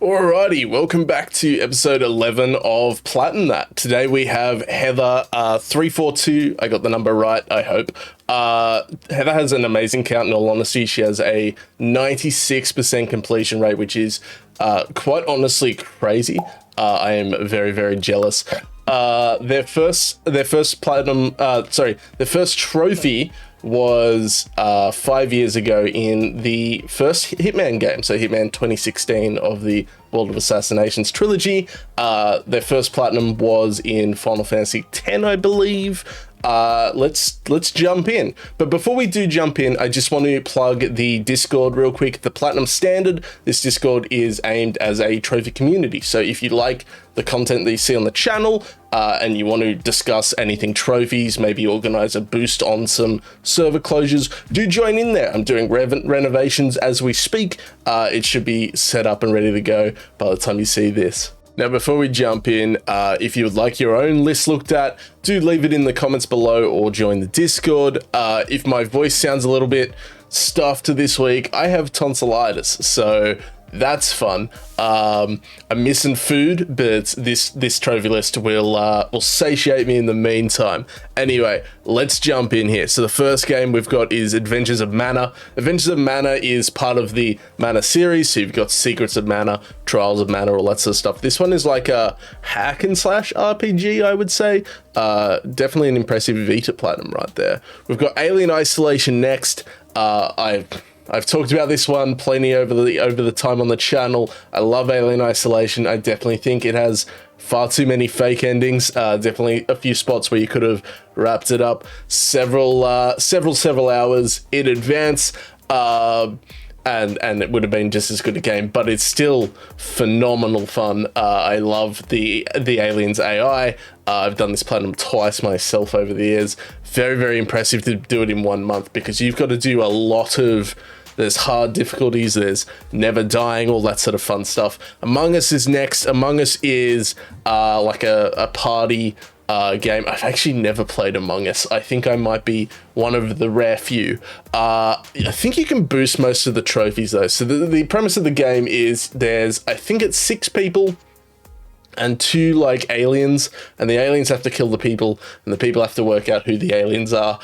Alrighty, welcome back to episode 11 of Plat'n. Today we have Heather342. I got the number right, I hope. Heather has an amazing count, in all honesty. She has a 96% completion rate, which is quite honestly crazy. I am very, very jealous. Their first trophy was 5 years ago in the first Hitman game, so Hitman 2016 of the World of Assassinations trilogy. Their first platinum was in Final Fantasy X, I believe. Let's jump in. But before we do jump in, I just want to plug the Discord real quick. The Platinum Standard, this Discord is aimed as a trophy community. So if you like the content that you see on the channel, and you want to discuss anything trophies, maybe organize a boost on some server closures, do join in there. I'm doing renovations as we speak. It should be set up and ready to go by the time you see this. Now, before we jump in, if you would like your own list looked at, do leave it in the comments below or join the Discord. If my voice sounds a little bit stuffed this week, I have tonsillitis, so that's fun. I'm missing food, but this trophy list will satiate me in the meantime. Anyway, let's jump in here. So the first game we've got is Adventures of Mana. Adventures of Mana is part of the Mana series, so you've got Secrets of Mana, Trials of Mana, all that sort of stuff. This one is like a hack and slash RPG, I would say. Definitely an impressive Vita Platinum right there. We've got Alien Isolation next. I've talked about this one plenty over the time on the channel. I love Alien Isolation. I definitely think it has far too many fake endings. Definitely a few spots where you could have wrapped it up several hours in advance. And it would have been just as good a game, but it's still phenomenal fun. I love the Aliens AI. I've done this platinum twice myself over the years. Very, very impressive to do it in 1 month, because you've got to do a lot of, there's hard difficulties, there's never dying, all that sort of fun stuff. Among Us is next. Among Us is like a party game. I've actually never played Among Us. I think I might be one of the rare few. I think you can boost most of the trophies though. So the premise of the game is there's, I think it's 6 people and 2 like aliens, and the aliens have to kill the people, and the people have to work out who the aliens are.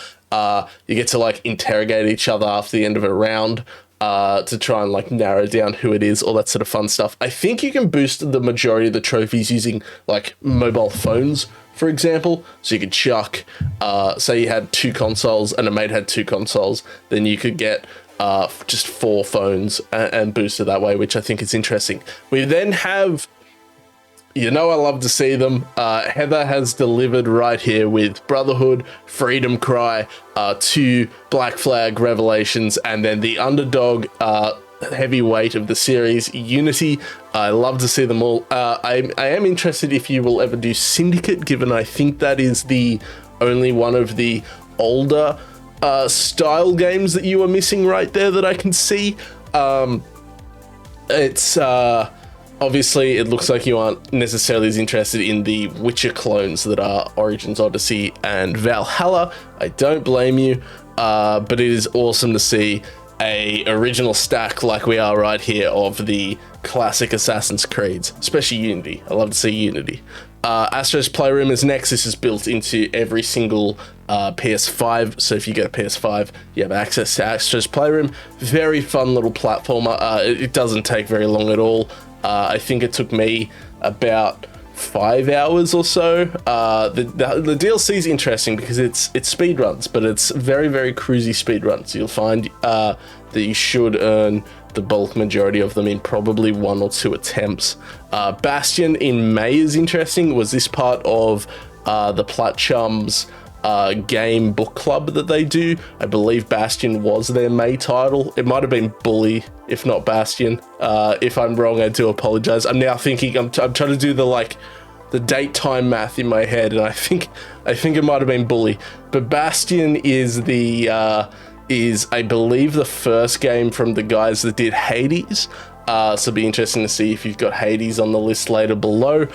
You get to like interrogate each other after the end of a round to try and like narrow down who it is, all that sort of fun stuff. I think you can boost the majority of the trophies using like mobile phones, for example. So you could chuck, say you had 2 consoles and a mate had 2 consoles, then you could get just 4 phones and boost it that way, which I think is interesting. We then have, you know, I love to see them. Heather has delivered right here with Brotherhood Freedom Cry, 2 Black Flag Revelations, and then the underdog heavyweight of the series, Unity. I love to see them all. I am interested if you will ever do Syndicate, given I think that is the only one of the older style games that you are missing right there that I can see. It's obviously, it looks like you aren't necessarily as interested in the Witcher clones that are Origins Odyssey and Valhalla. I don't blame you, but it is awesome to see a original stack like we are right here of the classic Assassin's Creeds, especially Unity. I love to see Unity. Astro's Playroom is next. This is built into every single PS5, so if you get a PS5, you have access to Astro's Playroom. Very fun little platformer. It doesn't take very long at all. I think it took me about 5 hours or so. The DLC is interesting because it's speed runs, but it's very, very cruisy speed runs. You'll find that you should earn the bulk majority of them in probably 1 or 2 attempts. Bastion in May is interesting. Was this part of the Platchum's game book club that they do? I believe Bastion was their May title. It might have been Bully, if not Bastion. If I'm wrong, I do apologize. I'm now thinking, I'm trying to do the date time math in my head, and I think it might have been Bully. But Bastion is I believe the first game from the guys that did Hades. So it'll be interesting to see if you've got Hades on the list later below.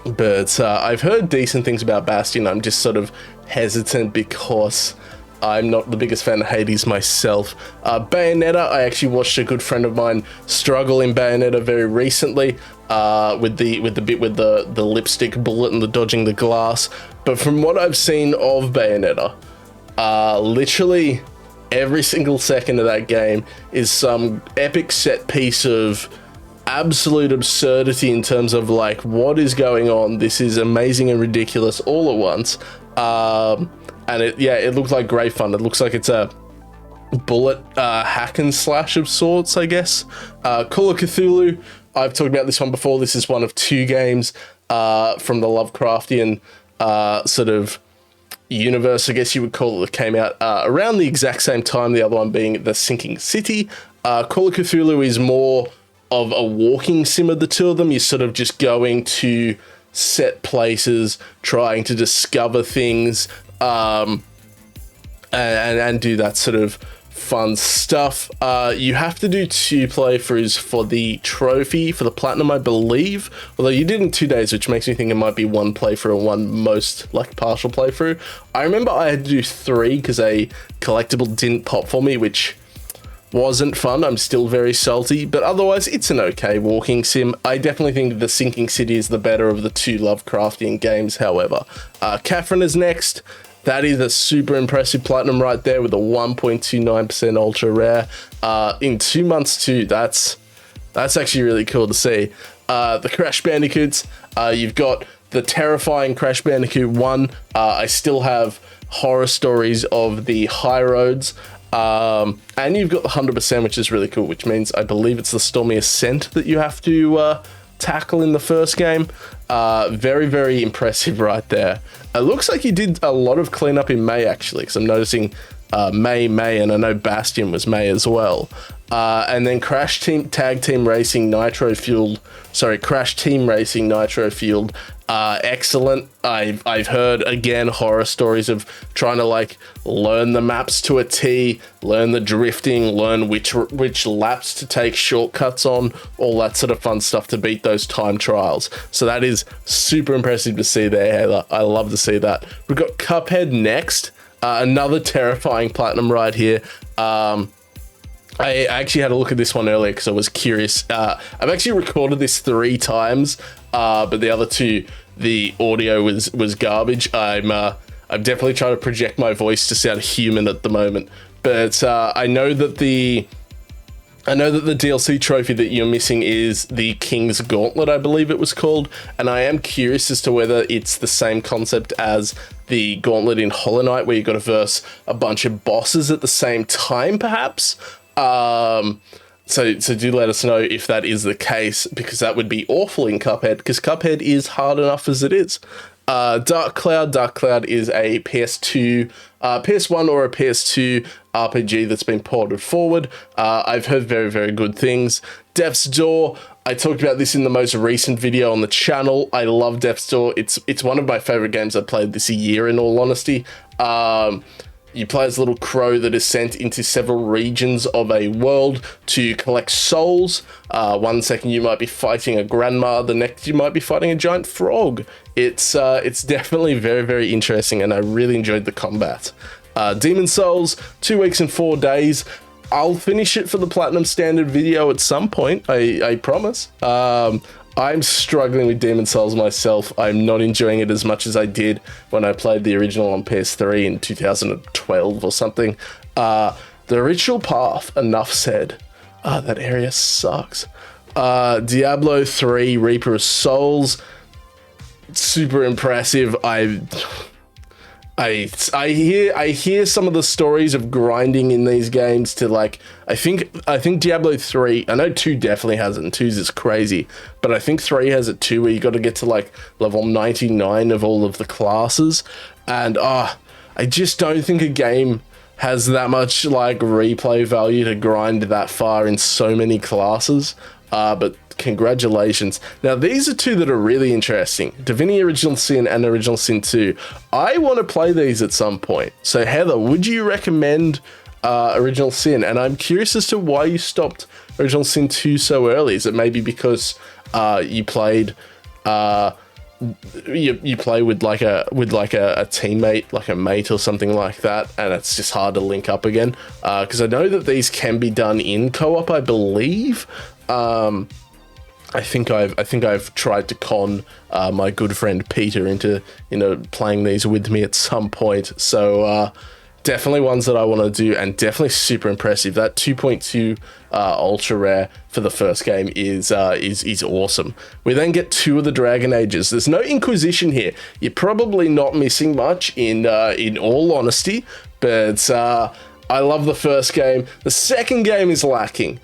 But I've heard decent things about Bastion. I'm just sort of hesitant because I'm not the biggest fan of Hades myself. Bayonetta, I actually watched a good friend of mine struggle in Bayonetta very recently with the bit with the lipstick bullet and the dodging the glass. But from what I've seen of Bayonetta, literally every single second of that game is some epic set piece of absolute absurdity in terms of like what is going on. This is amazing and ridiculous all at once. And it looks like great fun. It looks like it's a bullet hack and slash of sorts, I guess. Call of Cthulhu, I've talked about this one before. This is one of 2 games from the Lovecraftian sort of universe, I guess you would call it, that came out around the exact same time, the other one being The Sinking City. Call of Cthulhu is more of a walking sim of the 2 of them. You're sort of just going to set places, trying to discover things, and do that sort of fun stuff. You have to do 2 playthroughs for the trophy, for the platinum, I believe. Although you did in 2 days, which makes me think it might be 1 playthrough and 1 most like partial playthrough. I remember I had to do 3 because a collectible didn't pop for me, which wasn't fun. I'm still very salty, but otherwise it's an okay walking sim. I definitely think The Sinking City is the better of the 2 Lovecraftian games, however. Catherine is next. That is a super impressive platinum right there with a 1.29% ultra rare. In 2 months too, that's actually really cool to see. The Crash Bandicoots, you've got the terrifying Crash Bandicoot 1. I still have horror stories of the high roads. And you've got the 100%, which is really cool, which means I believe it's the Stormy Ascent that you have to tackle in the first game. Very, very impressive right there. It looks like you did a lot of cleanup in May, actually, because I'm noticing May, and I know Bastion was May as well. And then Crash Team Racing Nitro Fueled. Excellent. I've heard, again, horror stories of trying to like learn the maps to a T, learn the drifting, learn which laps to take shortcuts on, all that sort of fun stuff to beat those time trials. So that is super impressive to see there, Heather. I love to see that. We've got Cuphead next. Another terrifying platinum right here. I actually had a look at this one earlier because I was curious. I've actually recorded this 3 times, but the other 2, the audio was garbage. I'm definitely trying to project my voice to sound human at the moment. But I know that the DLC trophy that you're missing is the King's Gauntlet, I believe it was called, and I am curious as to whether it's the same concept as the Gauntlet in Hollow Knight, where you've got to verse a bunch of bosses at the same time, perhaps. So do let us know if that is the case, because that would be awful in Cuphead, because Cuphead is hard enough as it is. Dark Cloud is a PS2, PS1 or a PS2 RPG that's been ported forward. I've heard very, very good things. Death's Door, I talked about this in the most recent video on the channel. I love Death's Door. It's one of my favorite games I've played this year, in all honesty. You play as a little crow that is sent into several regions of a world to collect souls. 1 second you might be fighting a grandma, the next you might be fighting a giant frog. It's definitely very, very interesting, and I really enjoyed the combat. Demon Souls, 2 weeks and 4 days. I'll finish it for the Platinum Standard video at some point, I promise. I'm struggling with Demon Souls myself. I'm not enjoying it as much as I did when I played the original on PS3 in 2012 or something. The Ritual Path, enough said. That area sucks. Diablo 3, Reaper of Souls, super impressive. I hear some of the stories of grinding in these games to like, I think Diablo 3, I know 2 definitely has it, and 2's is crazy, but I think 3 has it too, where you got to get to like level 99 of all of the classes, and I just don't think a game has that much like replay value to grind that far in so many classes. But congratulations. Now, these are 2 that are really interesting. Divinity Original Sin and Original Sin 2. I want to play these at some point. So, Heather, would you recommend Original Sin? And I'm curious as to why you stopped Original Sin 2 so early. Is it maybe because you played you play with like a teammate, like a mate or something like that, and it's just hard to link up again. Because I know that these can be done in co-op, I believe. I think I've tried to con my good friend Peter into playing these with me at some point. So definitely ones that I want to do, and definitely super impressive. That 2.2 ultra rare for the first game is awesome. We then get 2 of the Dragon Ages. There's no Inquisition here. You're probably not missing much in all honesty, but I love the first game. The second game is lacking.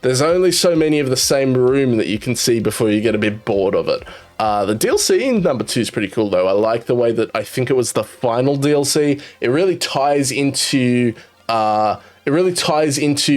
There's only so many of the same room that you can see before you get a bit bored of it. The DLC in number 2 is pretty cool though. I like the way that I think it was the final DLC. It really ties into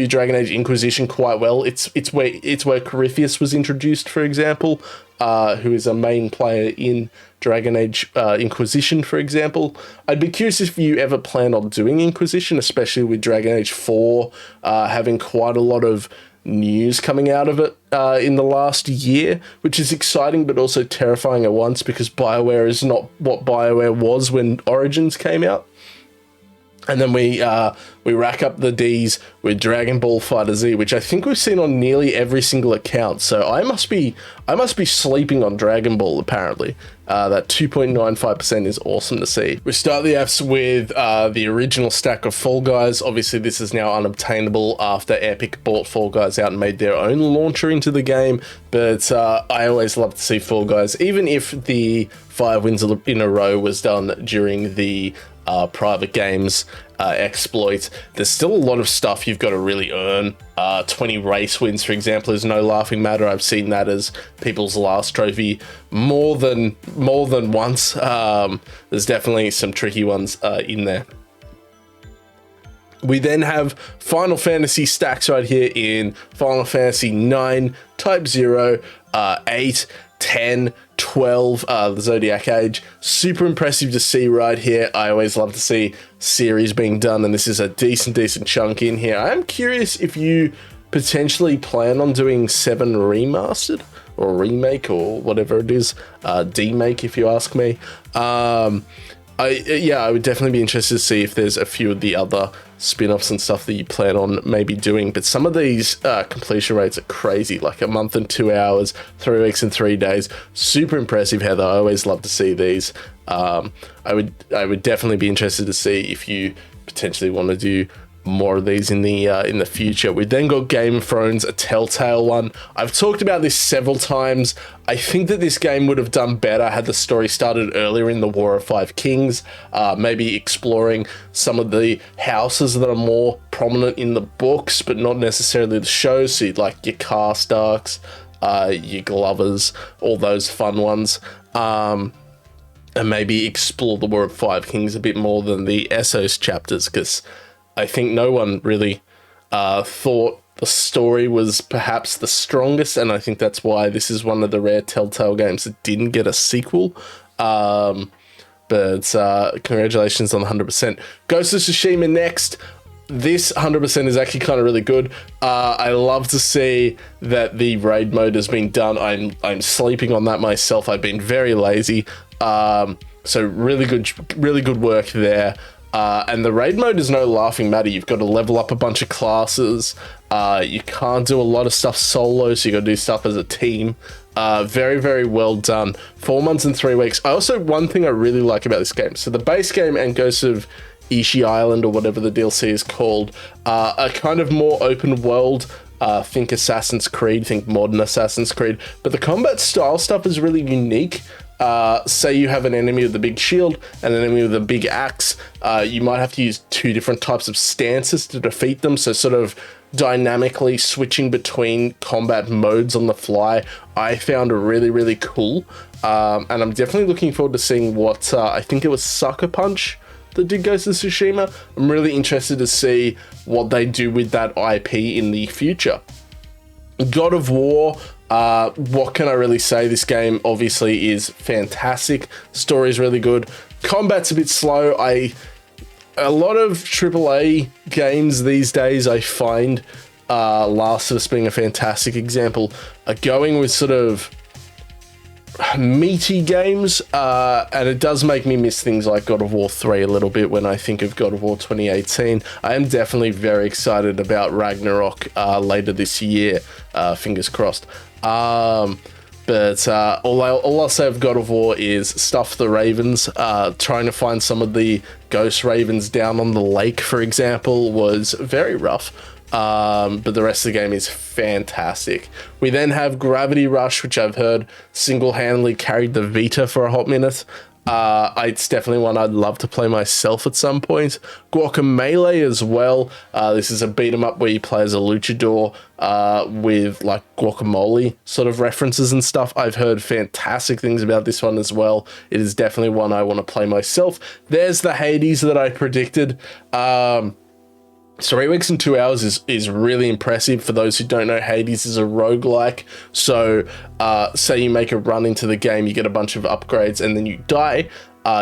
Dragon Age Inquisition quite well. It's where Corypheus was introduced, for example, who is a main player in Dragon Age Inquisition, for example. I'd be curious if you ever plan on doing Inquisition, especially with Dragon Age 4 having quite a lot of news coming out of it in the last year, which is exciting but also terrifying at once, because BioWare is not what BioWare was when Origins came out. And then we rack up the Ds with Dragon Ball FighterZ, which I think we've seen on nearly every single account. So I must be sleeping on Dragon Ball, apparently. That 2.95% is awesome to see. We start the Fs with the original stack of Fall Guys. Obviously, this is now unobtainable after Epic bought Fall Guys out and made their own launcher into the game. But I always love to see Fall Guys, even if the 5 wins in a row was done during the private games exploit. There's still a lot of stuff you've got to really earn. 20 race wins, for example, is no laughing matter. I've seen that as people's last trophy more than once. There's definitely some tricky ones in there. We then have Final Fantasy stacks right here in Final Fantasy 9, Type 0, 8, 10, 12, the Zodiac Age. Super impressive to see right here. I always love to see series being done, and this is a decent chunk in here. I am curious if you potentially plan on doing 7 remastered or remake or whatever it is, demake if you ask me. I would definitely be interested to see if there's a few of the other spin-offs and stuff that you plan on maybe doing, but some of these completion rates are crazy, like a month and 2 hours, 3 weeks and 3 days. Super impressive, Heather. I always love to see these. I would definitely be interested to see if you potentially want to do more of these in the future. We've then got Game of Thrones, a Telltale one. I've talked about this several times. I think that this game would have done better had the story started earlier in the War of Five Kings, maybe exploring some of the houses that are more prominent in the books, but not necessarily the shows. So you'd like your Karstarks, your Glovers, all those fun ones. And maybe explore the War of Five Kings a bit more than the Essos chapters, because I think no one really thought the story was perhaps the strongest, and I think that's why this is one of the rare Telltale games that didn't get a sequel. But congratulations on the 100%. Ghost of Tsushima next. This 100% is actually kind of really good. I love to see that the raid mode has been done. I'm sleeping on that myself. I've been very lazy. So really good work there. And the raid mode is no laughing matter. You've got to level up a bunch of classes. You can't do a lot of stuff solo, so you got to do stuff as a team. Very well done. 4 months and 3 weeks. One thing I really like about this game, so the base game and Ghost of Ishi Island, or whatever the DLC is called, are kind of more open world. Think Assassin's Creed, think modern Assassin's Creed, but the combat style stuff is really unique. Say you have an enemy with a big shield and an enemy with a big axe, you might have to use 2 different types of stances to defeat them, so sort of dynamically switching between combat modes on the fly, I found really cool. And I'm definitely looking forward to seeing what, I think it was Sucker Punch that did Ghost of Tsushima. I'm really interested to see what they do with that IP in the future. God of War, what can I really say? This game obviously is fantastic. Story's really good. Combat's a bit slow. A lot of AAA games these days, I find, Last of Us being a fantastic example, are going with sort of meaty games, and it does make me miss things like God of War 3 a little bit when I think of God of War 2018. I am definitely very excited about Ragnarok later this year, fingers crossed. But all I'll say of God of War is stuff the ravens. Trying to find some of the ghost ravens down on the lake, for example, was very rough. But the rest of the game is fantastic. We then have Gravity Rush, which I've heard single-handedly carried the Vita for a hot minute. It's definitely one I'd love to play myself at some point. Guacamelee as well. This is a beat 'em up where you play as a luchador with like guacamole sort of references and stuff. I've heard fantastic things about this one as well. It is definitely one I want to play myself. There's the Hades that I predicted. 3 weeks and 2 hours is really impressive. For those who don't know, Hades is a roguelike. So say you make a run into the game, you get a bunch of upgrades, and then you die.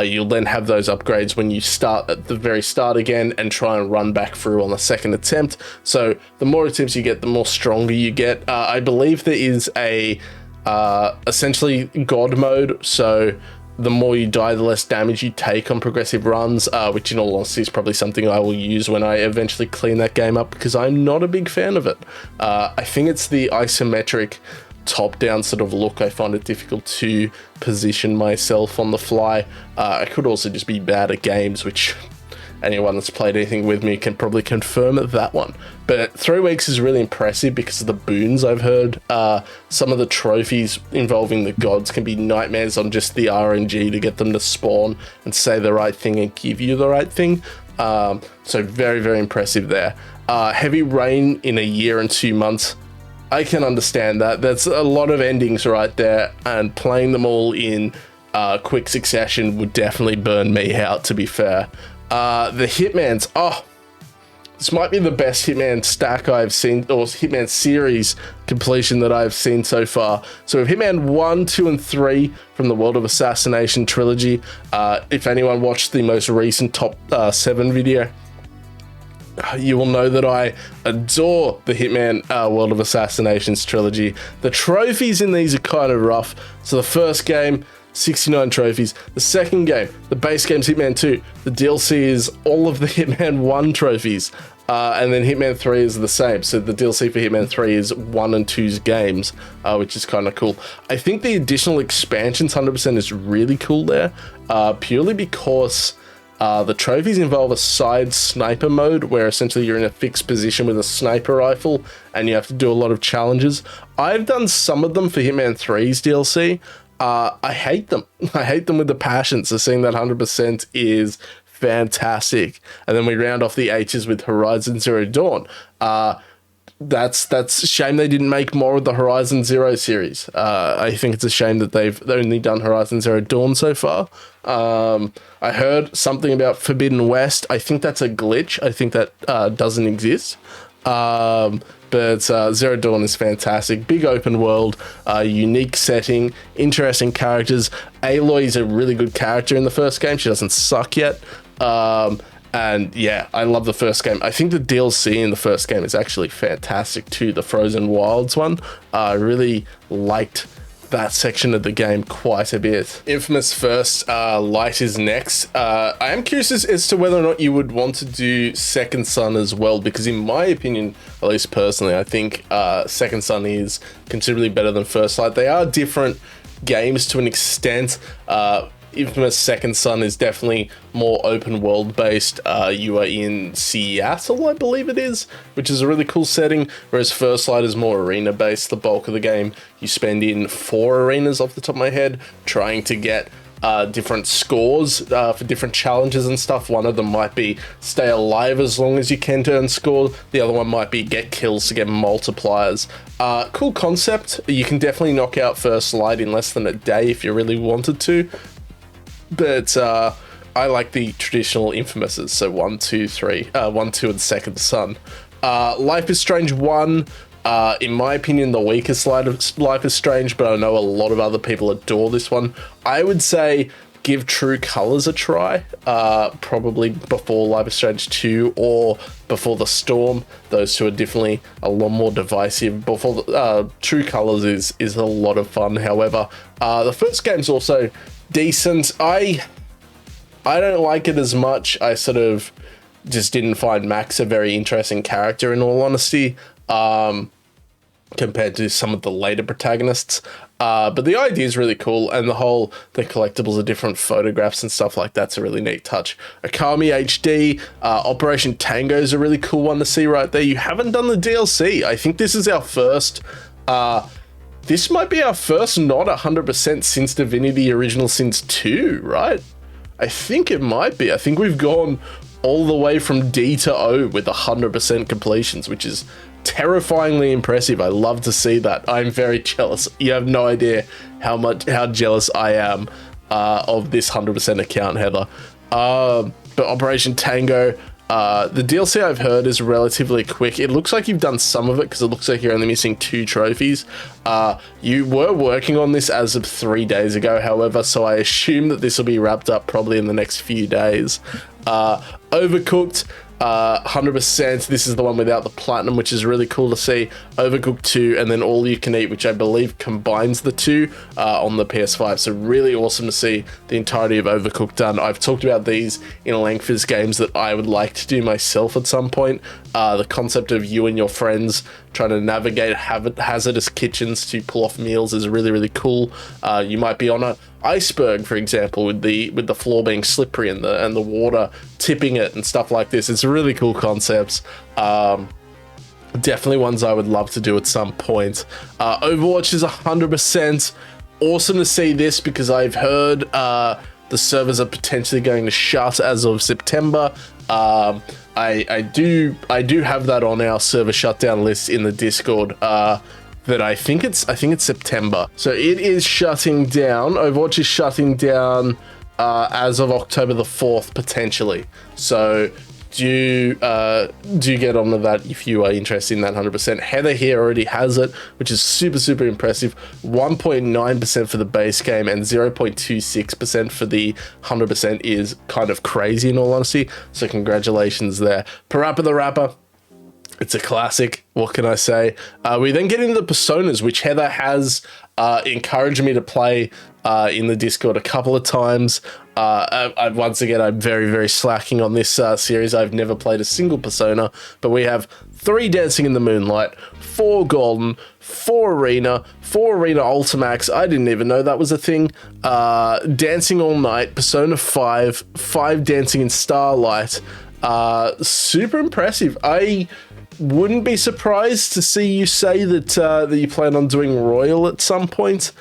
You'll then have those upgrades when you start at the very start again and try and run back through on the second attempt. So the more attempts you get, the more stronger you get. I believe there is a essentially God mode. So the more you die, the less damage you take on progressive runs, which in all honesty is probably something I will use when I eventually clean that game up, because I'm not a big fan of it. I think it's the isometric top-down sort of look. I find it difficult to position myself on the fly. I could also just be bad at games, which anyone that's played anything with me can probably confirm that one. But 3 weeks is really impressive because of the boons I've heard. Some of the trophies involving the gods can be nightmares on just the RNG to get them to spawn and say the right thing and give you the right thing. So very, very impressive there. Heavy rain in a year and 2 months. I can understand that. That's a lot of endings right there, and playing them all in quick succession would definitely burn me out, to be fair. The Hitmans, this might be the best Hitman stack I've seen, or Hitman series completion that I've seen so far. So with Hitman 1, 2, and 3 from the World of Assassination trilogy, if anyone watched the most recent top 7 video, you will know that I adore the Hitman World of Assassinations trilogy. The trophies in these are kind of rough. So the first game, 69 trophies. The second game, the base game's Hitman 2. The DLC is all of the Hitman 1 trophies. And then Hitman 3 is the same. So the DLC for Hitman 3 is 1 and 2's games, which is kind of cool. I think the additional expansions 100% is really cool there, purely because the trophies involve a side sniper mode where essentially you're in a fixed position with a sniper rifle and you have to do a lot of challenges. I've done some of them for Hitman 3's DLC. I hate them. I hate them with a passion. So seeing that 100% is fantastic. And then we round off the H's with Horizon Zero Dawn. That's a shame they didn't make more of the Horizon Zero series. I think it's a shame that they've only done Horizon Zero Dawn so far. I heard something about Forbidden West. I think that's a glitch. I think that doesn't exist. But Zero Dawn is fantastic. Big open world, unique setting, interesting characters. Aloy is a really good character in the first game. She doesn't suck yet. And yeah, I love the first game. I think the DLC in the first game is actually fantastic too. The Frozen Wilds one. I really liked that section of the game quite a bit. Infamous first, Light is next. I am curious as to whether or not you would want to do Second Son as well, because in my opinion, at least personally, I think Second Son is considerably better than First Light. They are different games to an extent. Infamous Second Son is definitely more open world based. You are in Seattle, I believe it is, which is a really cool setting, whereas First Light is more arena based. The bulk of the game you spend in 4 arenas off the top of my head, trying to get different scores for different challenges and stuff. One of them might be stay alive as long as you can to earn score. The other one might be get kills to get multipliers. Cool concept. You can definitely knock out First Light in less than a day if you really wanted to. But I like the traditional Infamouses, so 1, 2, 3, 1, 2, and Second Son. Life is Strange 1, in my opinion, the weakest Life is Strange, but I know a lot of other people adore this one. I would say give True Colors a try, probably before Life is Strange 2 or before The Storm. Those two are definitely a lot more divisive. Before True Colors is a lot of fun. However, the first game's also decent. I don't like it as much. I sort of just didn't find Max a very interesting character, in all honesty, compared to some of the later protagonists. But the idea is really cool, and the collectibles are different photographs and stuff like that's a really neat touch. Akami HD, Operation Tango is a really cool one to see right there. You haven't done the DLC. I think this is our first, this might be our first not 100% since Divinity Original Sins 2, right? I think it might be. I think we've gone all the way from D to O with 100% completions, which is terrifyingly impressive. I love to see that. I'm very jealous. You have no idea how jealous I am of this 100% account, Heather. But Operation Tango, the DLC I've heard is relatively quick. It looks like you've done some of it because it looks like you're only missing 2 trophies. You were working on this as of 3 days ago, however, so I assume that this will be wrapped up probably in the next few days. Overcooked, 100%. This is the one without the platinum, which is really cool to see. Overcooked 2, and then All You Can Eat, which I believe combines the two on the PS5. So really awesome to see the entirety of Overcooked done. I've talked about these in length as games that I would like to do myself at some point. The concept of you and your friends trying to navigate hazardous kitchens to pull off meals is really, really cool. You might be on an iceberg, for example, with the floor being slippery and the water tipping it and stuff like this. It's really cool concepts. Definitely ones I would love to do at some point. Overwatch is 100% awesome to see this because I've heard the servers are potentially going to shut as of September. I do have that on our server shutdown list in the Discord. That I think it's September. So it is shutting down. Overwatch is shutting down as of October the 4th, potentially. So do get onto that if you are interested in that 100%. Heather here already has it, which is super, super impressive. 1.9% for the base game and 0.26% for the 100% is kind of crazy, in all honesty. So congratulations there. Parappa the Rapper. It's a classic. What can I say? We then get into the personas, which Heather has encouraged me to play in the Discord a couple of times. Once again, I'm very, very slacking on this series. I've never played a single persona, but we have 3 Dancing in the Moonlight, 4 Golden, 4 Arena, 4 Arena Ultimax. I didn't even know that was a thing. Dancing All Night, Persona 5, 5 Dancing in Starlight. Super impressive. I wouldn't be surprised to see you say that you plan on doing Royal at some point.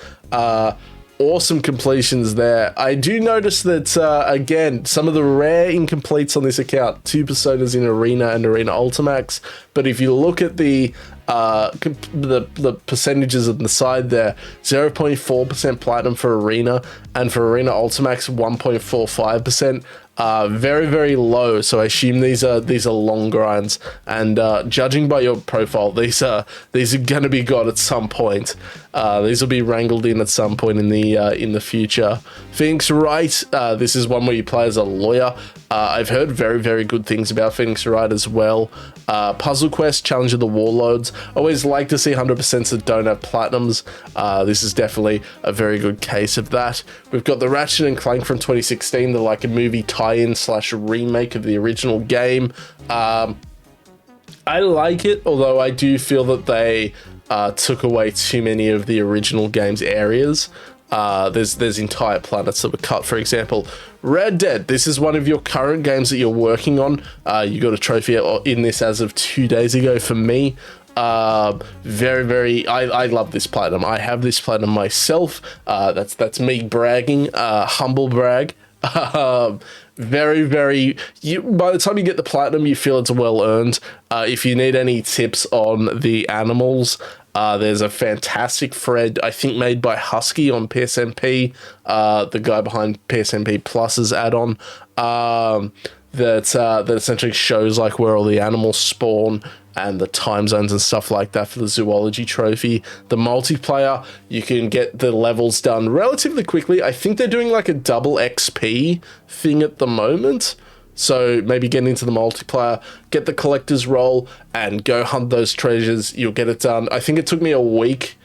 Awesome completions there. I do notice that, again, some of the rare incompletes on this account, 2 Personas in Arena and Arena Ultimax, but if you look at the percentages on the side there, 0.4% platinum for Arena, and for Arena Ultimax 1.45%. Very, very low, so I assume these are long grinds, and judging by your profile, these are gonna be got at some point. These will be wrangled in at some point in the future. Phoenix Wright, this is one where you play as a lawyer. I've heard very, very good things about Phoenix Wright as well. Puzzle Quest, Challenge of the Warlords. Always like to see 100% that don't have platinums. This is definitely a very good case of that. We've got the Ratchet and Clank from 2016, the like a movie tie-in / remake of the original game. I like it, although I do feel that they took away too many of the original game's areas. There's entire planets that were cut. For example, Red Dead. This is one of your current games that you're working on. You got a trophy in this as of 2 days ago for me. Very, very, I love this platinum. I have this platinum myself. That's me bragging, humble brag. Very, very, by the time you get the platinum, you feel it's well earned. If you need any tips on the animals, there's a fantastic thread, I think made by Husky on PSNP, the guy behind PSNP Plus's add-on, that essentially shows like where all the animals spawn and the time zones and stuff like that for the zoology trophy. The multiplayer, you can get the levels done relatively quickly. I think they're doing like a double XP thing at the moment. So maybe get into the multiplayer, get the collector's roll, and go hunt those treasures. You'll get it done. I think it took me a week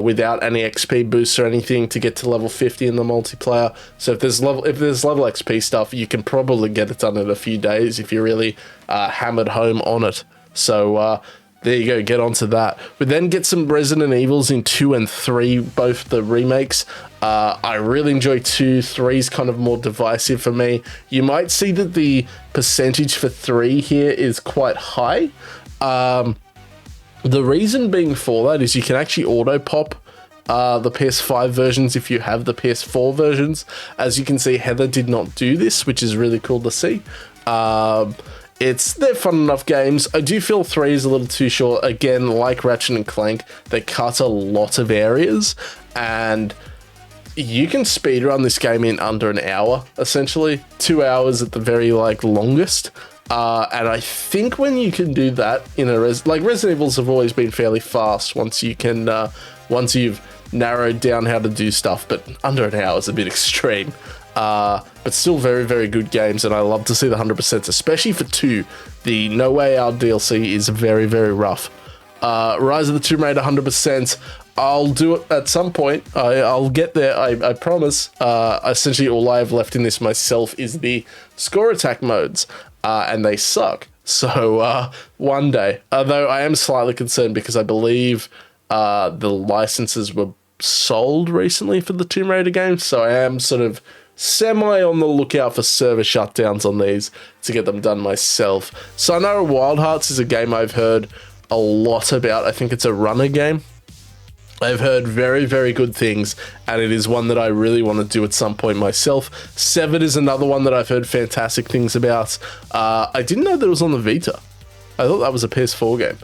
without any XP boosts or anything to get to level 50 in the multiplayer. So if there's level XP stuff, you can probably get it done in a few days if you're really hammered home on it. So there you go, get onto that. We then get some Resident Evils in 2 and 3, both the remakes. I really enjoy 2. 3 is kind of more divisive for me. You might see that the percentage for 3 here is quite high. The reason being for that is you can actually auto-pop the PS5 versions if you have the PS4 versions. As you can see, Heather did not do this, which is really cool to see. They're fun enough games. I do feel 3 is a little too short. Again, like Ratchet and Clank, they cut a lot of areas, and you can speedrun this game in under an hour, essentially. 2 hours at the very longest. And I think when you can do that in a Resident Evils have always been fairly fast once you can once you've narrowed down how to do stuff, but under an hour is a bit extreme. But still very, very good games, and I love to see the 100%, especially for 2. The No Way Out DLC is very, very rough. Rise of the Tomb Raider 100%. I'll do it at some point. I'll get there, I promise. Essentially, all I have left in this myself is the score attack modes, and they suck. So one day, although I am slightly concerned because I believe the licenses were sold recently for the Tomb Raider games, so I am sort of semi on the lookout for server shutdowns on these to get them done myself. So I know Wild Hearts is a game I've heard a lot about. I think it's a runner game. I've heard very, very good things, and it is one that I really want to do at some point myself. Severed is another one that I've heard fantastic things about. I didn't know that it was on the Vita. I thought that was a PS4 game.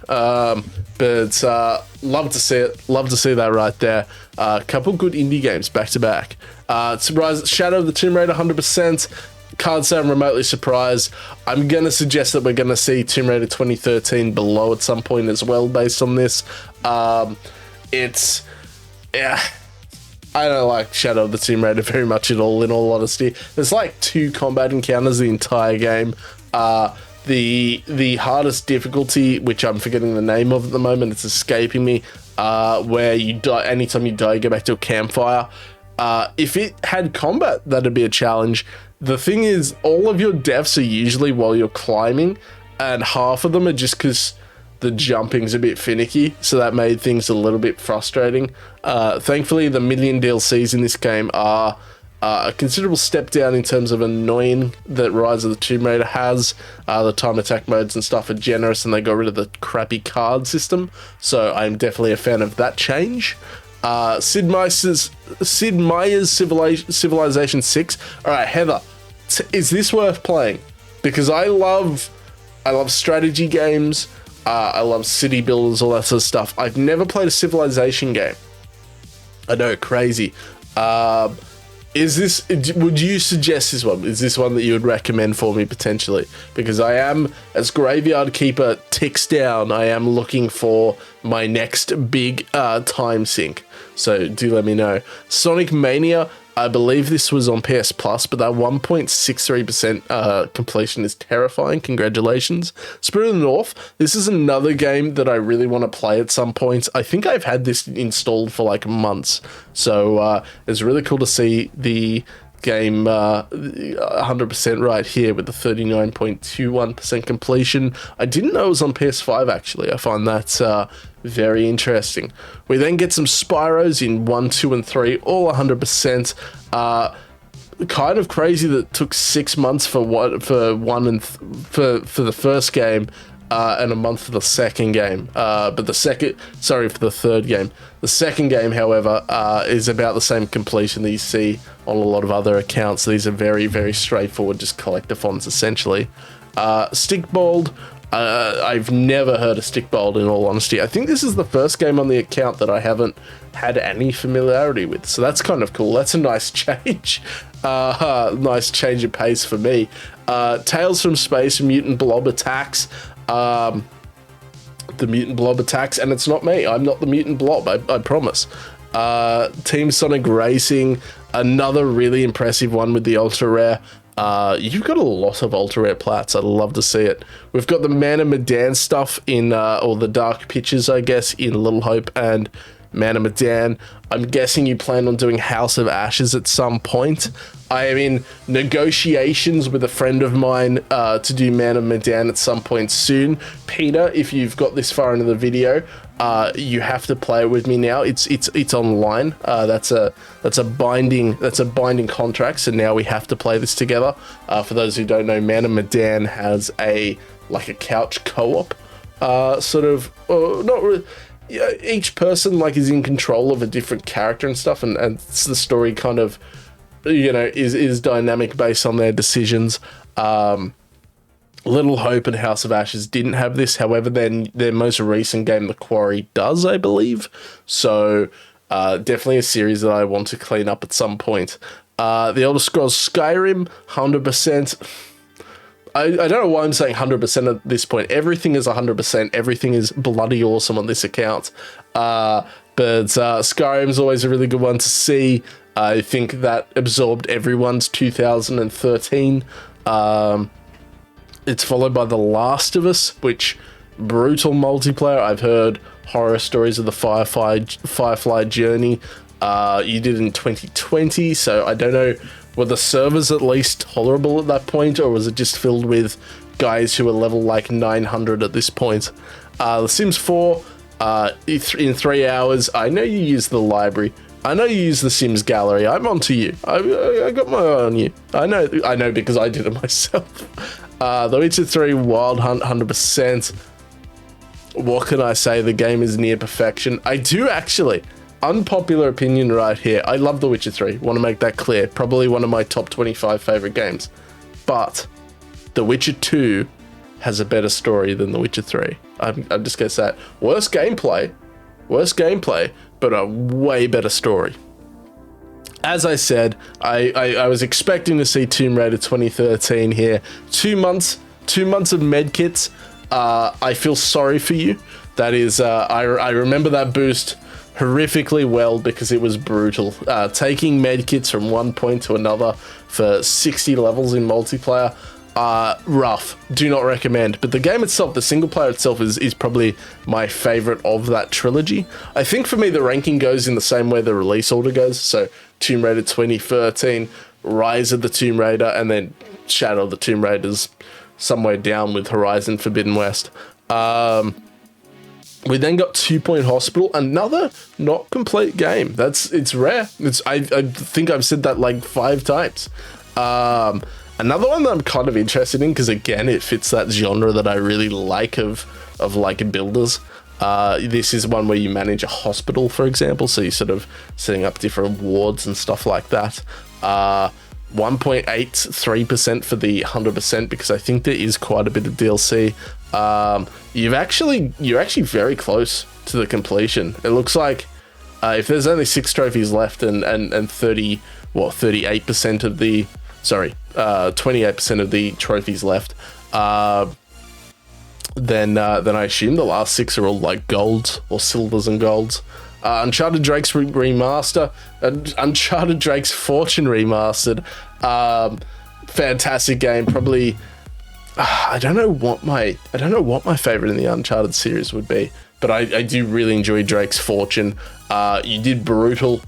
But love to see it. Love to see that right there. A couple good indie games back to back. Shadow of the Tomb Raider 100%. Can't say I'm remotely surprised. I'm going to suggest that we're going to see Tomb Raider 2013 below at some point as well based on this. I don't like Shadow of the Tomb Raider very much at all, in all honesty. There's 2 combat encounters the entire game. The hardest difficulty, which I'm forgetting the name of at the moment, it's escaping me, where you die, anytime you die, you go back to a campfire. If it had combat, that'd be a challenge. The thing is, all of your deaths are usually while you're climbing, and half of them are just because the jumping's a bit finicky, so that made things a little bit frustrating. Thankfully, the million DLCs in this game are a considerable step down in terms of annoying that Rise of the Tomb Raider has. The time attack modes and stuff are generous, and they got rid of the crappy card system, so I'm definitely a fan of that change. Sid Meier's Civilization 6. Alright, Heather, is this worth playing? Because I love strategy games, I love city builders, all that sort of stuff. I've never played a Civilization game. I know, crazy. Would you suggest this one? Is this one that you would recommend for me potentially? Because I am, as Graveyard Keeper ticks down, I am looking for my next big time sink. So do let me know. Sonic Mania, I believe this was on PS Plus, but that 1.63% completion is terrifying. Congratulations. Spirit of the North, this is another game that I really want to play at some point. I think I've had this installed for months. So it's really cool to see the game 100% right here with the 39.21% completion. I didn't know it was on PS5 actually. I find that very interesting. We then get some Spyros in 1, 2, and 3, all 100%. Kind of crazy that it took 6 months for the first game, and a month for the second game. For the third game. The second game, however, is about the same completion that you see on a lot of other accounts. These are very, very straightforward, just collectathons essentially. Stickballed. I've never heard of Stickballed in all honesty. I think this is the first game on the account that I haven't had any familiarity with, so that's kind of cool. That's a nice change. Nice change of pace for me. Tales from Space, Mutant Blob Attacks. the mutant blob attacks, and it's not me. I'm not the mutant blob, I promise. Team Sonic Racing, another really impressive one with the ultra rare. You've got a lot of ultra rare plats. I'd love to see it. We've got the Man of Medan stuff in, or the Dark Pictures, I guess, in Little Hope and Man of Medan. I'm guessing you plan on doing House of Ashes at some point. I am in negotiations with a friend of mine to do Man of Medan at some point soon. Peter, if you've got this far into the video, you have to play it with me now. It's online. That's a binding contract. So now we have to play this together. For those who don't know, Man of Medan has a couch co-op sort of, not really. Yeah, each person is in control of a different character and stuff, and the story kind of, is dynamic based on their decisions. Little Hope and House of Ashes didn't have this. However, then their most recent game, The Quarry, does, I believe. So definitely a series that I want to clean up at some point. The Elder Scrolls Skyrim, 100%. I don't know why I'm saying 100% at this point. Everything is 100%. Everything is bloody awesome on this account. But Skyrim's always a really good one to see. I think that absorbed everyone's 2013. It's followed by The Last of Us, which brutal multiplayer. I've heard horror stories of the Firefly journey. You did in 2020, so I don't know. Were the servers at least tolerable at that point, or was it just filled with guys who were level 900 at this point? The Sims 4, in 3 hours. I know you use the library. I know you use the Sims gallery. I'm onto you. I got my eye on you. I know because I did it myself. The Witcher 3 Wild Hunt, 100%. What can I say? The game is near perfection. I do actually. Unpopular opinion right here. I love The Witcher 3. Want to make that clear. Probably one of my top 25 favorite games. But The Witcher 2 has a better story than The Witcher 3. I'm just going to say it. Worse gameplay, but a way better story. As I said, I was expecting to see Tomb Raider 2013 here. 2 months of medkits. I feel sorry for you. That is, I remember that boost horrifically well because it was brutal. Taking medkits from one point to another for 60 levels in multiplayer, rough. Do not recommend. But the game itself, the single player itself, is probably my favorite of that trilogy. I think for me the ranking goes in the same way the release order goes. So Tomb Raider 2013, Rise of the Tomb Raider, and then Shadow of the Tomb Raiders somewhere down with Horizon Forbidden West. We then got 2 Point Hospital, another not complete game. It's rare. I think I've said that 5 times. Another one that I'm kind of interested in because again it fits that genre that I really like of builders. This is one where you manage a hospital, for example, so you're sort of setting up different wards and stuff like that. 1.83% for the 100% because I think there is quite a bit of DLC. You're actually very close to the completion. It looks like if there's only 6 trophies left and 38% of the 28% of the trophies left, then I assume the last 6 are all golds or silvers and golds. Uncharted Drake's remaster, Uncharted Drake's Fortune remastered. Fantastic game. Probably I don't know what my favorite in the Uncharted series would be, but I do really enjoy Drake's Fortune. You did Brutal,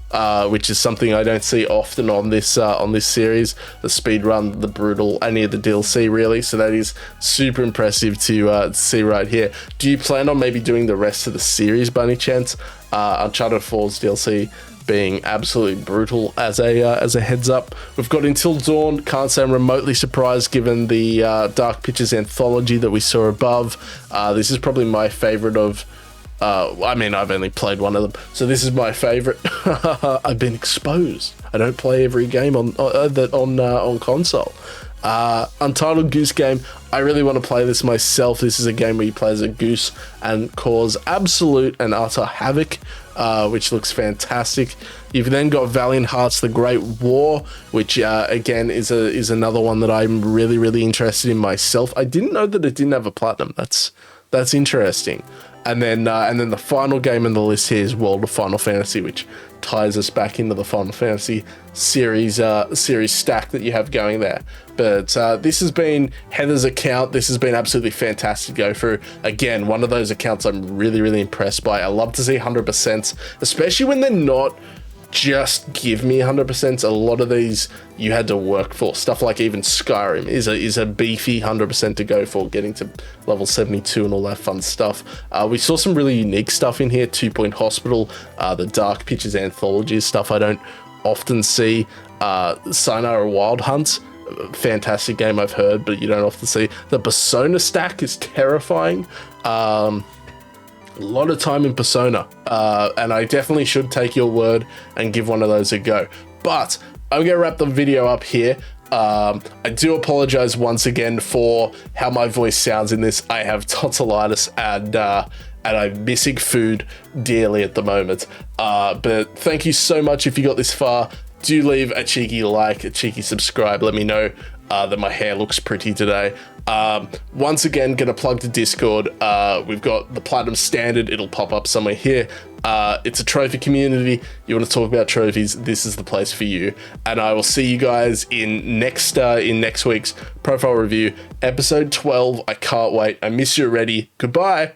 which is something I don't see often on this series. The speedrun, the Brutal, any of the DLC really. So that is super impressive to see right here. Do you plan on maybe doing the rest of the series by any chance? Uncharted 4's DLC being absolutely brutal as a heads up. We've got Until Dawn. Can't say I'm remotely surprised given the Dark Pictures anthology that we saw above. This is probably my favorite of. I've only played one of them, so this is my favorite. I've been exposed. I don't play every game on console. Untitled Goose Game. I really want to play this myself. This is a game where you play as a goose and cause absolute and utter havoc, which looks fantastic. You've then got Valiant Hearts: The Great War, which again is another one that I'm really interested in myself. I didn't know that it didn't have a platinum. That's interesting. And then the final game in the list here is World of Final Fantasy, which ties us back into the Final Fantasy series stack that you have going there. But this has been Heather's account. This has been absolutely fantastic to go through. Again, one of those accounts I'm really, really impressed by. I love to see 100%, especially when they're not just give me 100%. A lot of these you had to work for. Stuff like even Skyrim is a beefy 100% to go for, getting to level 72 and all that fun stuff. We saw some really unique stuff in here. 2 Point Hospital, the Dark Pictures Anthology stuff I don't often see. Sayonara Wild Hunt, fantastic game I've heard, but you don't often see. The Persona stack is terrifying. A lot of time in Persona, and I definitely should take your word and give one of those a go. But I'm going to wrap the video up here. I do apologize once again for how my voice sounds in this. I have tonsillitis and I'm missing food dearly at the moment. But thank you so much if you got this far. Do leave a cheeky like, a cheeky subscribe. Let me know that my hair looks pretty today. Once again, gonna plug the Discord. We've got the Platinum Standard. It'll pop up somewhere here. It's a trophy community. You want to talk about trophies, this is the place for you. And I will see you guys in next week's profile review, episode 12. I can't wait. I miss you already. Goodbye.